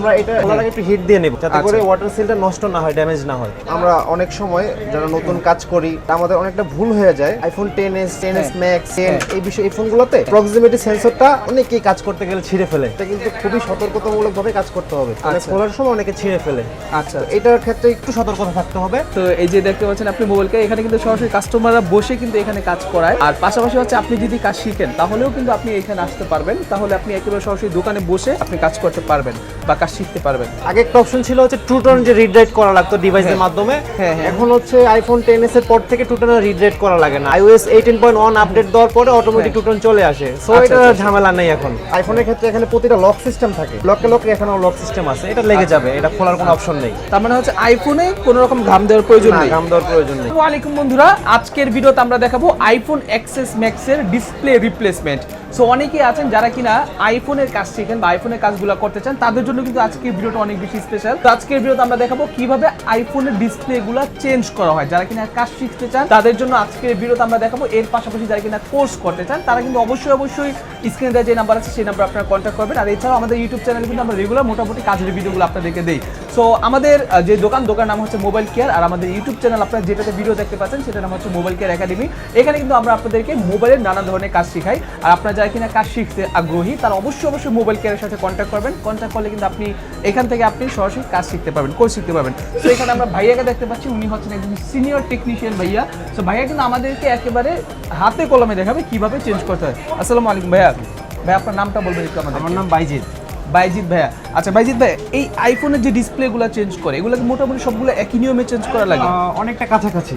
আমরা এটা খোলার আগে একটু হিট দিয়ে নেব যাতে করে ওয়াটার সিলটা নষ্ট না হয়, ড্যামেজ না হয়। আমরা অনেক সময় যারা নতুন কাজ করি আমাদের অনেকটা ভুল হয়ে যায়। আইফোন 10s 10s ম্যাক্স এই বিষয় এই ফোনগুলোতে প্রক্সিমিটি সেন্সরটা অনেকেই কাজ করতে গেলে ছিঁড়ে ফেলে। এটা কিন্তু খুবই সতর্কতামূলকভাবে কাজ করতে হবে। মানে খোলার সময় অনেকে ছিঁড়ে ফেলে। আচ্ছা, এটার ক্ষেত্রে একটু সতর্কতা থাকতে হবে। তো এই যে দেখতে পাচ্ছেন আপনি মোবাইলকে এখানে কিন্তু সরাসরি কাস্টমাররা বসে কিন্তু এখানে কাজ করায়। আর পাশাপাশি হচ্ছে আপনি যদি কাজ শিখেন তাহলেও কিন্তু আপনি এখানে আসতে পারবেন। তাহলে আপনি একেবারে সরাসরি দোকানে বসে আপনি কাজ করতে পারবেন বা কাজ শিখতে পারবেন। আগে একটা অপশন ছিল হচ্ছে ট্রু টোন, যে রিড রাইট করা লাগতো ডিভাইসের মাধ্যমে। এখন হচ্ছে আইফোন 10s এর পর থেকে ট্রু টোন রিড রাইট করা লাগে না। iOS 18.1 আপডেট দেওয়ার পরে অটোমেটিক ট্রু টোন চলে আসে। সো এটা ঝামেলা নেই এখন। আইফোনের ক্ষেত্রে এখানে প্রতিটা লক সিস্টেম থাকে, লকে লকে এখানে লক সিস্টেম আছে, এটা লেগে যাবে, এটা খোলার কোনো অপশন নেই। তার মানে হচ্ছে আইফোনে কোনো রকম ঘাম দেওয়ার প্রয়োজন নেই। ঘাম দেওয়ার প্রয়োজন নেই। আসসালামু আলাইকুম বন্ধুরা, আজকের ভিডিওতে আমরা দেখাবো আইফোন XS Max এর ডিসপ্লে রিপ্লেসমেন্ট। সো অনেকেই আছেন যারা কিনা আইফোনের কাজ শিখেন বা আইফোনের কাজগুলো করতে চান, তাদের জন্য কিন্তু আজকের ভিডিওটা অনেক বেশি স্পেশাল। তো আজকের ভিডিওতে আমরা দেখাবো কিভাবে আইফোনের ডিসপ্লেগুলো চেঞ্জ করা হয়। যারা কিনা কাজ শিখতে চান তাদের জন্য আজকের ভিডিওতে আমরা দেখাবো। এর পাশাপাশি যারা কিনা কোর্স করতে চান তারা কিন্তু অবশ্যই স্ক্রিনে দেওয়া যে নাম্বার আছে সেই নাম্বার আপনারা কন্ট্যাক্ট করবেন। আর এছাড়াও আমাদের ইউটিউব চ্যানেলে কিন্তু আমরা রেগুলার মোটামুটি কাজের ভিডিওগুলো আপনাদেরকে দেই। সো আমাদের যে দোকান নাম হচ্ছে মোবাইল কেয়ার, আর আমাদের ইউটিউব চ্যানেল আপনারা যেটাতে ভিডিও দেখতে পাচ্ছেন সেটার নাম হচ্ছে মোবাইল কেয়ার একাডেমি। এখানে কিন্তু আমরা আপনাদেরকে মোবাইলের নানা ধরনের কাজ শিখাই। আর আপনারা যারা কিনা কাজ শিখতে আগ্রহী তারা অবশ্যই মোবাইল কেয়ারের সাথে কন্ট্যাক্ট করবেন। কন্ট্যাক্ট করলে কিন্তু আপনি এখান থেকে আপনি সরাসরি কাজ শিখতে পারবেন, কোর্স শিখতে পারবেন। তো এখানে আমরা ভাইয়াকে দেখতে পাচ্ছি, উনি হচ্ছেন একজন সিনিয়র টেকনিশিয়ান ভাইয়া। সো ভাইয়া কিন্তু আমাদেরকে একেবারে হাতে কলমে দেখাবে কিভাবে চেঞ্জ করতে হয়। আসসালামু আলাইকুম ভাইয়া। ভাই আপনার নামটা বলবেন একটু আমাদের? আমার নাম বাইজিৎ ভাইয়া। আচ্ছা বাইজিৎ ভাই, এই আইফোনের যে ডিসপ্লেগুলো চেঞ্জ করে এগুলো মোটামুটি সবগুলো একই নিয়মে চেঞ্জ করা লাগে? অনেকটা কাছাকাছি,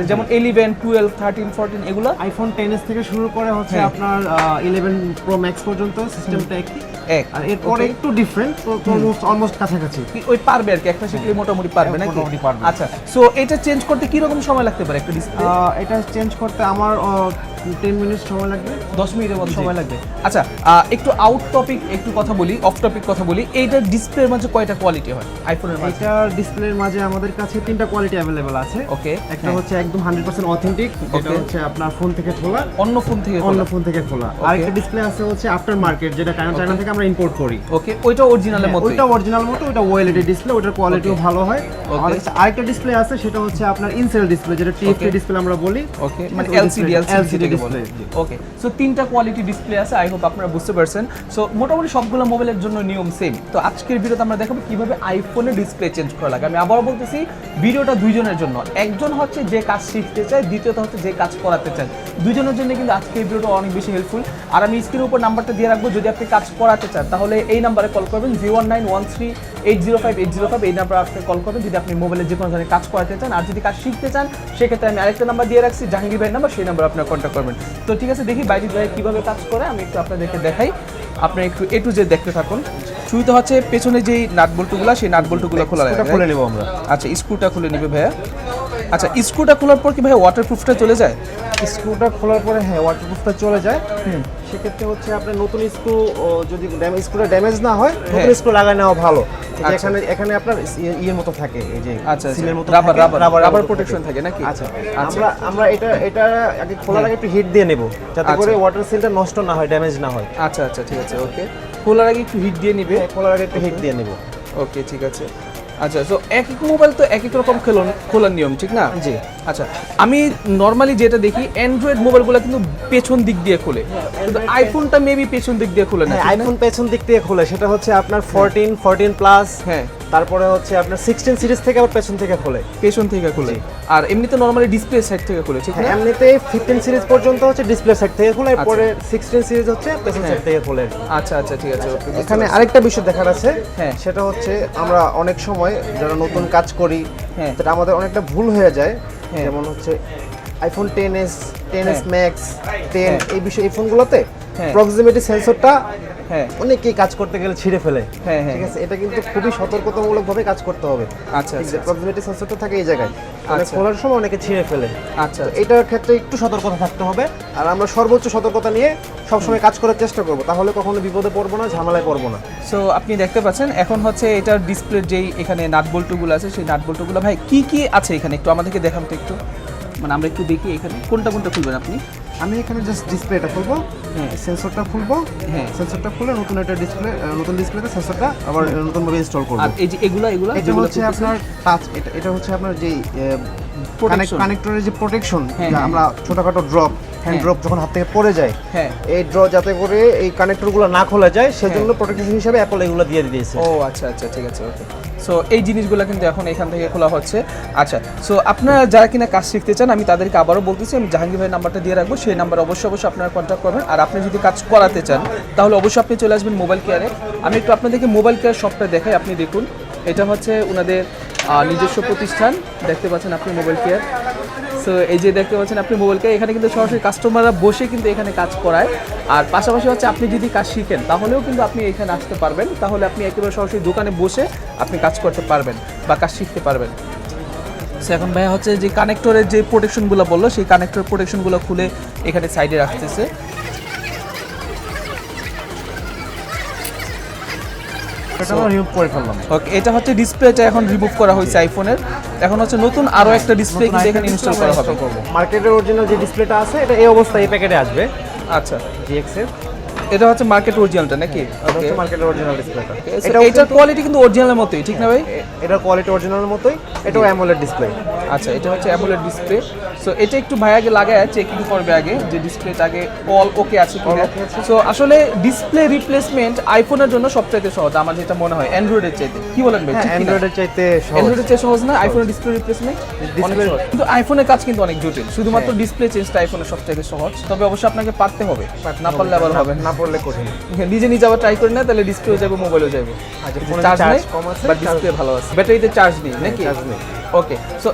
যেমন 11, 12, 13, 14 এগুলো আইফোন 10s থেকে শুরু করে হচ্ছে আপনার 11 প্রো ম্যাক্স পর্যন্ত সিস্টেমটা একই। আর এরপরে একটু ডিফারেন্ট, অলমোস্ট কাছাকাছি। ওই পারবে আর কি, একটা শিখলে মোটামুটি পারবে নাকি? আচ্ছা, সো এটা চেঞ্জ করতে কি রকম সময় লাগতে পারে একটা ডিসপ্লে? এটা চেঞ্জ করতে আমার 10 মিনিট সময় লাগবে, 10 মিনিটের মতো সময় লাগবে। আচ্ছা, একটু আউট টপিক একটু কথা বলি, অফ টপিক কথা বলি। এইটার ডিসপ্লের মাঝে কয়টা কোয়ালিটি হয় আইফোনের মাঝে? এটার ডিসপ্লের মাঝে আমাদের কাছে 3টা কোয়ালিটি अवेलेबल আছে। ওকে, একটা হচ্ছে একদম 100% অথেন্টিক, এটা হচ্ছে আপনার ফোন থেকে খোলা, অন্য ফোন থেকে খোলা। আরেকটা ডিসপ্লে আছে হচ্ছে আফটার মার্কেট, যেটা চায়না থেকে আমরা ইম্পোর্ট করি। ওকে, ওইটা অরিজিনালের মতো? ওইটা অরিজিনাল মতো, ওইটা ওএলইডি ডিসপ্লে, ওটার কোয়ালিটিও ভালো হয়। আরেকটা ডিসপ্লে আছে সেটা হচ্ছে আপনার ইনসেল ডিসপ্লে, যেটা টিএফটি ডিসপ্লে আমরা বলি। ওকে, মানে এলসিডি ডিসপ্লে। ওকে, সো 3টা কোয়ালিটি ডিসপ্লে আছে। আই হোপ আপনারা বুঝতে পারছেন। সো মোটামুটি সবগুলো মোবাইলের জন্য নিয়ম সেম। তো আজকের ভিডিওতে আমরা দেখাবো কিভাবে আইফোনের ডিসপ্লে চেঞ্জ করা লাগে। আমি আবারও বলতেছি, ভিডিওটা দুইজনের জন্য। একজন হচ্ছে যে কাজ শিখতে চায়, দ্বিতীয়ত হচ্ছে যে কাজ করাতে চায়। দুইজনের জন্য কিন্তু আজকের ভিডিওটা অনেক বেশি হেল্পফুল। আর আমি স্ক্রিনের উপর নাম্বারটা দিয়ে রাখবো, যদি আপনি কাজ করাতে চান তাহলে এই নাম্বারে কল করবেন, 01913805805। এই নাম্বারে আপনি কল করবেন যদি আপনি মোবাইলের যে কোনো ধরনের কাজ করাতে চান। আর যদি কাজ শিখতে চান সেক্ষেত্রে আমি আরেকটা নাম্বার দিয়ে রাখছি, জাহাঙ্গীর ভাইয়ের নাম্বার, সেই নাম্বারে আপনার কন্ট্যাক্ট করবেন। তো ঠিক আছে, দেখি বাইজিৎ ভাই কীভাবে কাজ করে আমি একটু আপনাদেরকে দেখাই। আপনি একটু A to Z দেখতে থাকুন। শুরুতে হচ্ছে পেছনে যেই নাট বল্টুগুলো, সেই নাট বল্টুগুলো খোলা লাগে, খুলে নেব আমরা। আচ্ছা, স্ক্রুটা খুলে নেবে ভাইয়া। আচ্ছা, স্ক্রুটা খোলার পর কি ভাই ওয়াটারপ্রুফটা চলে যায়? স্ক্রুটা খোলার পরে হ্যাঁ ওয়াটারপ্রুফটা চলে যায়। সেক্ষেত্রে হচ্ছে আপনার নতুন স্ক্রু, যদি স্ক্রুটা ড্যামেজ না হয় নতুন স্ক্রু লাগায় নেওয়া ভালো। এখানে আপনার ইয়ের মতো থাকে, এই যে সিলের মতো রাবার প্রোটেকশন থাকে নাকি? আচ্ছা, আমরা এটা আগে খোলার আগে একটু হিট দিয়ে নেব যাতে করে ওয়াটার সিলটা নষ্ট না হয়, ড্যামেজ না হয়। আচ্ছা, ঠিক আছে। ওকে, খোলার আগে একটু হিট দিয়ে নিবে। খোলার আগে একটু হিট দিয়ে নেব। ওকে, ঠিক আছে। আচ্ছা, সো এক এক মোবাইল তো এক এক রকম খোলার নিয়ম, ঠিক না? জি। আচ্ছা, আমি নর্মালি যেটা দেখি অ্যান্ড্রয়েড মোবাইলগুলো কিন্তু পেছন দিক দিয়ে খোলে, কিন্তু আইফোনটা মেবি পেছন দিক দিয়ে খোলে না। আইফোন পেছন দিক দিয়ে খোলে, সেটা হচ্ছে আপনার 14 প্লাস, হ্যাঁ, তারপরে হচ্ছে আপনার 16 সিরিজ থেকে আবার পেছন থেকে খোলে। আর এমনিতে নরমালি ডিসপ্লে সাইড থেকে খোলে, ঠিক না? এমনিতে 15 সিরিজ পর্যন্ত হচ্ছে ডিসপ্লে সাইড থেকে খোলে, এরপরে 16 সিরিজ হচ্ছে পেছন সাইড থেকে খোলে। আচ্ছা, ঠিক আছে। এখানে আরেকটা বিষয় দেখার আছে, সেটা হচ্ছে আমরা অনেক সময় যারা নতুন কাজ করি সেটা আমাদের অনেকটা ভুল হয়ে যায়। যেমন হচ্ছে আইফোন 10s ম্যাক্স 10 এই বিষয় এই ফোনগুলোতে প্রক্সিমিটি সেন্সরটা অনেকেই কাজ করতে গেলে ছিঁড়ে ফেলে। ঠিক আছে, এটা কিন্তু খুবই সতর্কতামূলকভাবে কাজ করতে হবে। আচ্ছা, প্রক্সিমিটি সেন্সরটা থাকে এই জায়গায়, খোলার সময় অনেকে ছিঁড়ে ফেলে। আচ্ছা, এটার ক্ষেত্রে একটু সতর্কতা থাকতে হবে। আর আমরা সর্বোচ্চ সতর্কতা নিয়ে সবসময় কাজ করার চেষ্টা করব, তাহলে কখনো বিপদে পড়বো না, ঝামেলায় পড়বো না। সো আপনি দেখতে পাচ্ছেন এখন হচ্ছে এটার ডিসপ্লের যেই এখানে নাট বল্টুগুলো আছে, সেই নাট বল্টুগুলো ভাই কি আছে এখানে একটু আমাদেরকে দেখান তো একটু। মানে আমরা একটু দেখি এখানে কোনটা কোনটা খুলবেন আপনি? আমি এখানে জাস্ট ডিসপ্লেটা খুলবো, সেন্সরটা খুলবো, সেন্সরটা খুলে নতুন একটা ডিসপ্লে, নতুন ডিসপ্লেতে সেন্সরটা আবার নতুন ভাবে ইনস্টল করব। আর এই যে এগুলা এটা হচ্ছে আপনার টাচ, এটা হচ্ছে আপনার যে কানেক্টরের যে প্রোটেকশন, আমরা ছোটখাটো ড্রপ, হ্যান্ড ড্রপ যখন হাত থেকে পড়ে যায়, এই ড্রপ যাতে করে এই কানেক্টরগুলো না খোলা যায় সেজন্য প্রোটেকশন হিসেবে অ্যাপল এগুলো দিয়ে দিয়েছে। ও আচ্ছা আচ্ছা, ঠিক আছে, ওকে। সো এই জিনিসগুলো কিন্তু এখন এখান থেকে খোলা হচ্ছে। আচ্ছা, সো আপনারা যারা কিনা কাজ শিখতে চান, আমি তাদেরকে আবারও বলতেছি, আমি জাহাঙ্গীর ভাইয়ের নাম্বারটা দিয়ে রাখবো, সেই নাম্বার অবশ্যই আপনারা কন্ট্যাক্ট করবেন। আর আপনি যদি কাজ করাতে চান তাহলে অবশ্যই আপনি চলে আসবেন মোবাইল কেয়ারে। আমি একটু আপনাদেরকে মোবাইল কেয়ার শপটা দেখাই, আপনি দেখুন। এটা হচ্ছে ওনাদের নিজস্ব প্রতিষ্ঠান, দেখতে পাচ্ছেন আপনি মোবাইল কেয়ার। সো এই যে দেখতে পাচ্ছেন আপনি মোবাইল কেয়ার, এখানে কিন্তু সরাসরি কাস্টমাররা বসে কিন্তু এখানে কাজ করায়। আর পাশাপাশি হচ্ছে আপনি যদি কাজ শিখেন তাহলেও কিন্তু আপনি এখানে আসতে পারবেন, তাহলে আপনি একেবারে সরাসরি দোকানে বসে আপনি কাজ করতে পারবেন বা কাজ শিখতে পারবেন। সো এখন ভাইয়া হচ্ছে যে কানেক্টরের যে প্রোটেকশনগুলো বললো, সেই কানেক্টর প্রোটেকশনগুলো খুলে এখানে সাইডে রাখতেছে। এটা আমরা রিমুভ করে ফেললাম। ওকে, এটা হচ্ছে ডিসপ্লেটা এখন রিমুভ করা হয়েছে আইফোনের। এখন হচ্ছে নতুন আরো একটা ডিসপ্লে কিন্তু এখানে ইনস্টল করা হবে। মার্কেটের অরিজিনাল যে ডিসপ্লেটা আছে এটা এই অবস্থায় এই প্যাকেটে আসবে। আচ্ছা, GX এর এটা হচ্ছে মার্কেট অরিজিনালটা নাকি? এটা হচ্ছে মার্কেটের অরিজিনাল ডিসপ্লেটা। এটার কোয়ালিটি কিন্তু অরিজিনালের মতোই, ঠিক না ভাই? এটার কোয়ালিটি অরিজিনালের মতোই, এটাও অ্যামোলেড ডিসপ্লে। আচ্ছা, এটা হচ্ছে অ্যামোলেড ডিসপ্লে। সো এটা একটু ভাই আগে লাগায় চেকিং করবে আগে যে ডিসপ্লেটা আগে অল ওকে আছে কিনা। সো আসলে ডিসপ্লে রিপ্লেসমেন্ট আইফোনের জন্য সবচেয়ে সহজ আমার যেটা মনে হয়, অ্যান্ড্রয়েডের চাইতে। কি বলেন ভাই? হ্যাঁ, অ্যান্ড্রয়েডের চাইতে সহজ। অ্যান্ড্রয়েডের চেয়ে সহজ না আইফোনের ডিসপ্লে রিপ্লেসমেন্ট? কিন্তু আইফোনের কাজ কিন্তু অনেক জটিল, শুধুমাত্র ডিসপ্লে চেঞ্জটা আইফোনের সবচেয়ে সহজ। তবে অবশ্যই আপনাকে পারতে হবে, না পারলে আবার হবে না, পড়লে কঠিন। নিজে নিজে আবার ট্রাই করে না, তাহলে ডিসপ্লেও যাবে, মোবাইলও যাবে। চার্জ নেই বা ডিসপ্লে ভালো আছে, ব্যাটারিতে চার্জ নেই নাকি? ওকে, সো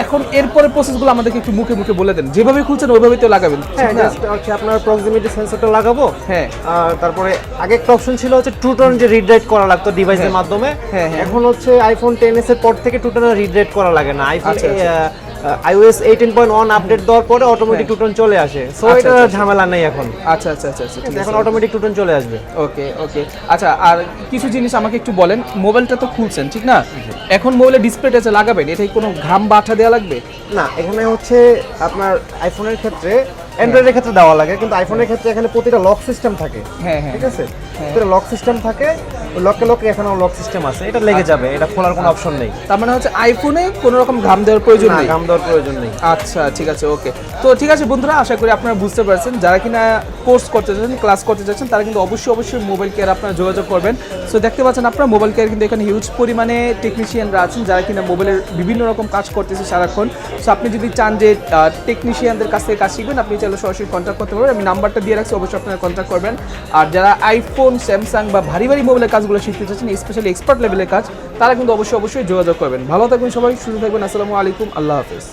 এখন এরপরে প্রসেসগুলো আমাদেরকে একটু মুখে মুখে বলে দেন, যেভাবে খুলছেন ওইভাবেই তো লাগাবেন। হ্যাঁ, জাস্ট হচ্ছে আপনার প্রক্সিমিটি সেন্সরটা লাগাবো। হ্যাঁ, আর তারপরে আগে একটা অপশন ছিল হচ্ছে টু টোন, যে রিড রাইট করা লাগতো ডিভাইসের মাধ্যমে। এখন হচ্ছে আইফোন 10s এর পর থেকে টু টোন রিড রাইট করা লাগে না। আইফোন iOS 18.1 আপডেট দেওয়ার পরে অটোমেটিক টু টোন চলে আসে। সো এটা ঝামেলা নেই এখন। আচ্ছা আচ্ছা আচ্ছা, ঠিক আছে, এখন অটোমেটিক টু টোন চলে আসবে। ওকে ওকে। আচ্ছা, আর কিছু জিনিস আমাকে একটু বলেন। মোবাইলটা তো খুলছেন, ঠিক না? এখন মোবাইলের ডিসপ্লেটা যে লাগাবেন, এটাই কোনো ঘাম বা আঠা দেওয়া লাগবে না? এখানে হচ্ছে আপনার আইফোনের ক্ষেত্রে, অ্যান্ড্রয়েডের ক্ষেত্রে দেওয়া লাগে, কিন্তু আইফোনের ক্ষেত্রে এখানে প্রতিটা লক সিস্টেম থাকে। হ্যাঁ হ্যাঁ, ঠিক আছে, প্রতিটা লক সিস্টেম থাকে। লকে এখানেও লক সিস্টেম আছে, এটা লেগে যাবে, এটা খোলার কোনো অপশন নেই। তার মানে হচ্ছে আইফোনে কোনো রকম ঘাম দেওয়ার প্রয়োজন নেই? ঘাম দেওয়ার প্রয়োজন নেই। আচ্ছা, ঠিক আছে, ওকে। তো ঠিক আছে বন্ধুরা, আশা করি আপনারা বুঝতে পারছেন। যারা কিনা কোর্স করতে চাচ্ছেন, ক্লাস করতে চাচ্ছেন, তারা কিন্তু অবশ্যই মোবাইল কেয়ার আপনারা যোগাযোগ করবেন। সো দেখতে পাচ্ছেন আপনারা মোবাইল কেয়ার কিন্তু এখানে হিউজ পরিমাণে টেকনিশিয়ানরা আছেন যারা কিনা মোবাইলের বিভিন্ন রকম কাজ করতেছে সারাক্ষণ। সো আপনি যদি চান যে টেকনিশিয়ানদের কাছ থেকে কাজ শিখবেন, আপনি চাইলে সরাসরি কন্ট্যাক্ট করতে পারবেন। আমি নাম্বারটা দিয়ে রাখছি, অবশ্যই আপনারা কন্ট্যাক্ট করবেন। আর যারা আইফোন, স্যামসাং বা ভারী মোবাইলের কাজগুলো শিখতে চাচ্ছেন, স্পেশালি এক্সপার্ট লেভেলের কাজ, তারা কিন্তু অবশ্যই যোগাযোগ করবেন। ভালো থাকবেন সবাই, সুস্থ থাকবেন। আসসালামু আলাইকুম, আল্লাহ হাফেজ।